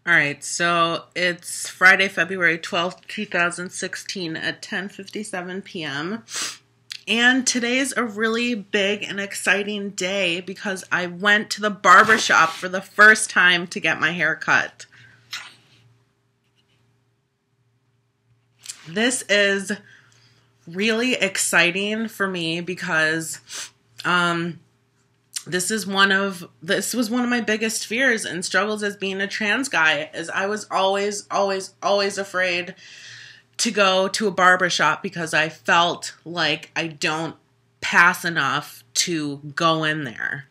All right, so it's Friday, February 12th, 2016 at 10:57 p.m. And today's a really big and exciting day because I went to the barber shop for the first time to get my hair cut. This is really exciting for me because this was one of my biggest fears and struggles as being a trans guy, is I was always afraid to go to a barber shop because I felt like I don't pass enough to go in there.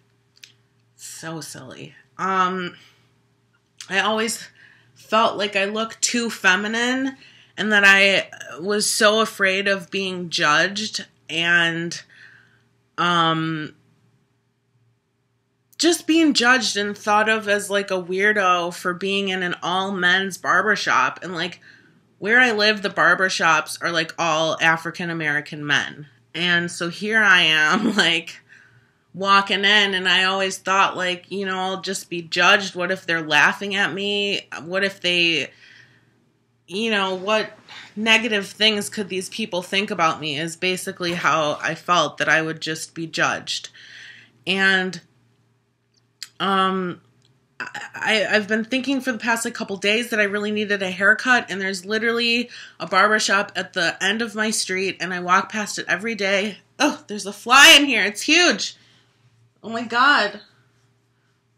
So silly. I always felt like I looked too feminine and that I was so afraid of being judged and just being judged and thought of as like a weirdo for being in an all men's barbershop. And like where I live, the barbershops are like all African American men. And so here I am like walking in, and I always thought like, I'll just be judged. What if they're laughing at me? What if they, what negative things could these people think about me, is basically how I felt, that I would just be judged. And I've been thinking for the past couple days that I really needed a haircut, and there's literally a barbershop at the end of my street, and I walk past it every day. Oh, there's a fly in here. It's huge. Oh my God.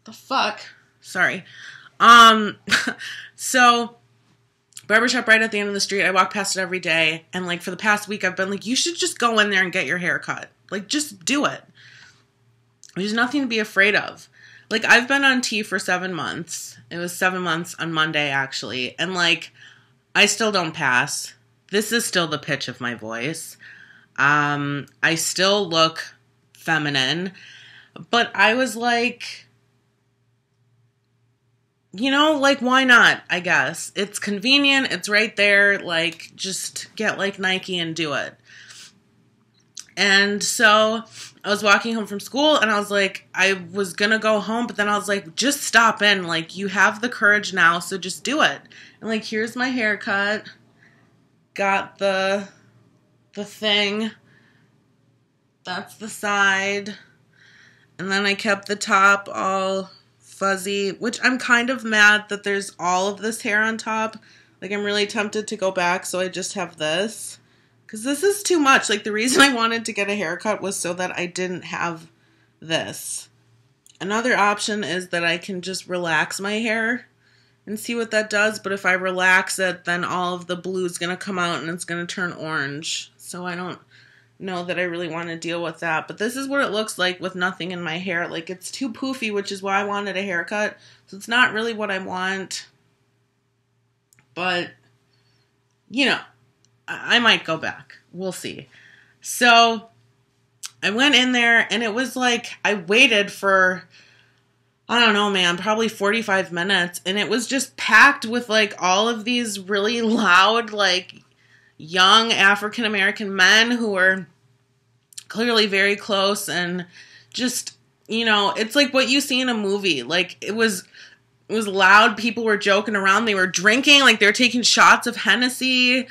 The fuck? Sorry. So barbershop right at the end of the street. I walk past it every day, and like for the past week I've been like, you should just go in there and get your hair cut. Like, just do it. There's nothing to be afraid of. Like, I've been on T for 7 months. It was 7 months on Monday, actually. And, like, I still don't pass. This is still the pitch of my voice. I still look feminine. But I was like, like, why not, I guess. It's convenient. It's right there. Like, just get, like, Nike and do it. And so I was walking home from school, and I was like, I was going to go home, but then I was like, just stop in. Like, you have the courage now, so just do it. And like, here's my haircut. Got the thing. That's the side. And then I kept the top all fuzzy, which I'm kind of mad that there's all of this hair on top. Like, I'm really tempted to go back, so I just have this. Because this is too much. Like, the reason I wanted to get a haircut was so that I didn't have this. Another option is that I can just relax my hair and see what that does. But if I relax it, then all of the blue is going to come out and it's going to turn orange. So I don't know that I really want to deal with that. But this is what it looks like with nothing in my hair. Like, it's too poofy, which is why I wanted a haircut. So it's not really what I want. But, I might go back. We'll see. So I went in there, and it was like I waited for, I don't know, man, probably 45 minutes. And it was just packed with like all of these really loud, like young African American men who were clearly very close, and just, it's like what you see in a movie. Like, it was loud. People were joking around. They were drinking. Like, they were taking shots of Hennessy.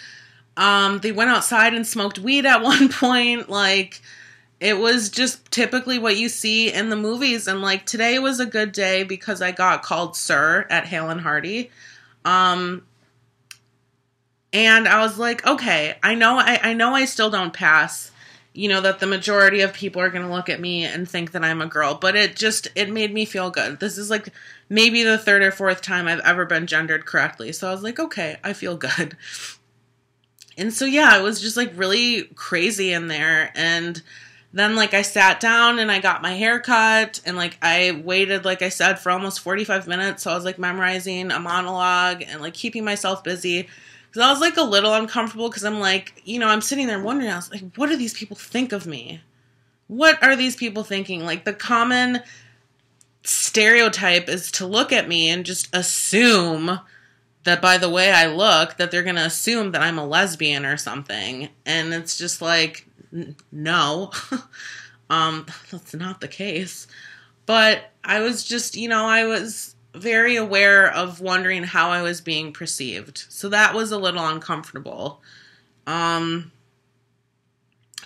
They went outside and smoked weed at one point. Like, it was just typically what you see in the movies. And like, today was a good day because I got called sir at Hale and Hardy. And I was like, okay, I know I still don't pass, that the majority of people are going to look at me and think that I'm a girl, but it made me feel good. This is like maybe the third or fourth time I've ever been gendered correctly. So I was like, okay, I feel good. And so, yeah, it was just like really crazy in there. And then like I sat down and I got my hair cut, and like I waited, like I said, for almost 45 minutes. So I was like memorizing a monologue and like keeping myself busy. Because I was like a little uncomfortable because I'm like, I'm sitting there wondering, I was like, what do these people think of me? What are these people thinking? Like, the common stereotype is to look at me and just assume that by the way I look, that they're going to assume that I'm a lesbian or something. And it's just like, no, that's not the case. But I was just, I was very aware of wondering how I was being perceived. So that was a little uncomfortable.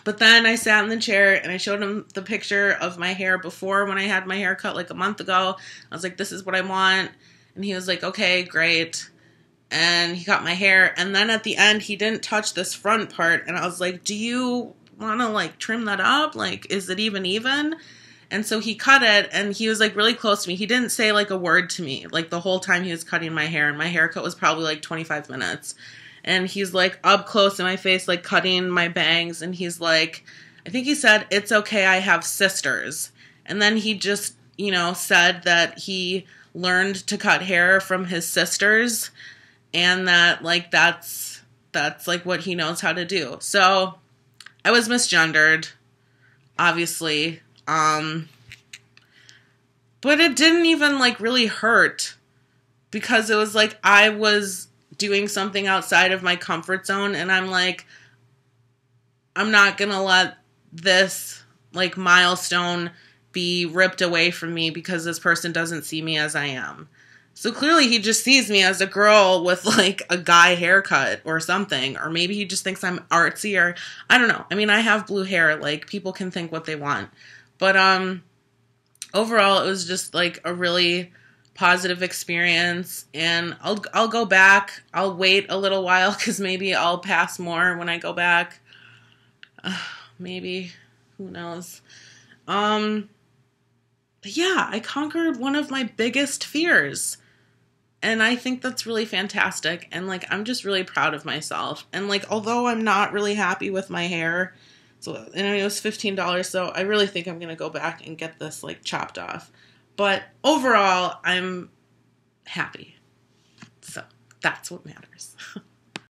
But then I sat in the chair and I showed him the picture of my hair before when I had my hair cut like a month ago. I was like, this is what I want. And he was like, okay, great. And he cut my hair. And then at the end, he didn't touch this front part. And I was like, do you want to like trim that up? Like, is it even? And so he cut it and he was like really close to me. He didn't say like a word to me like the whole time he was cutting my hair. And my haircut was probably like 25 minutes. And he's like up close in my face, like cutting my bangs. And he's like, I think he said, it's okay, I have sisters. And then he just, said that he learned to cut hair from his sisters. And that like, that's like what he knows how to do. So I was misgendered, obviously. But it didn't even like really hurt because it was like I was doing something outside of my comfort zone, and I'm like, I'm not gonna let this like milestone be ripped away from me because this person doesn't see me as I am. So clearly he just sees me as a girl with like a guy haircut or something, or maybe he just thinks I'm artsy, or I don't know. I mean, I have blue hair, like people can think what they want. But overall it was just like a really positive experience, and I'll go back. I'll wait a little while because maybe I'll pass more when I go back. Maybe, who knows? But yeah, I conquered one of my biggest fears, and I think that's really fantastic. And like, I'm just really proud of myself. And like, although I'm not really happy with my hair, so and it was $15, so I really think I'm gonna go back and get this like chopped off. But overall, I'm happy. So that's what matters.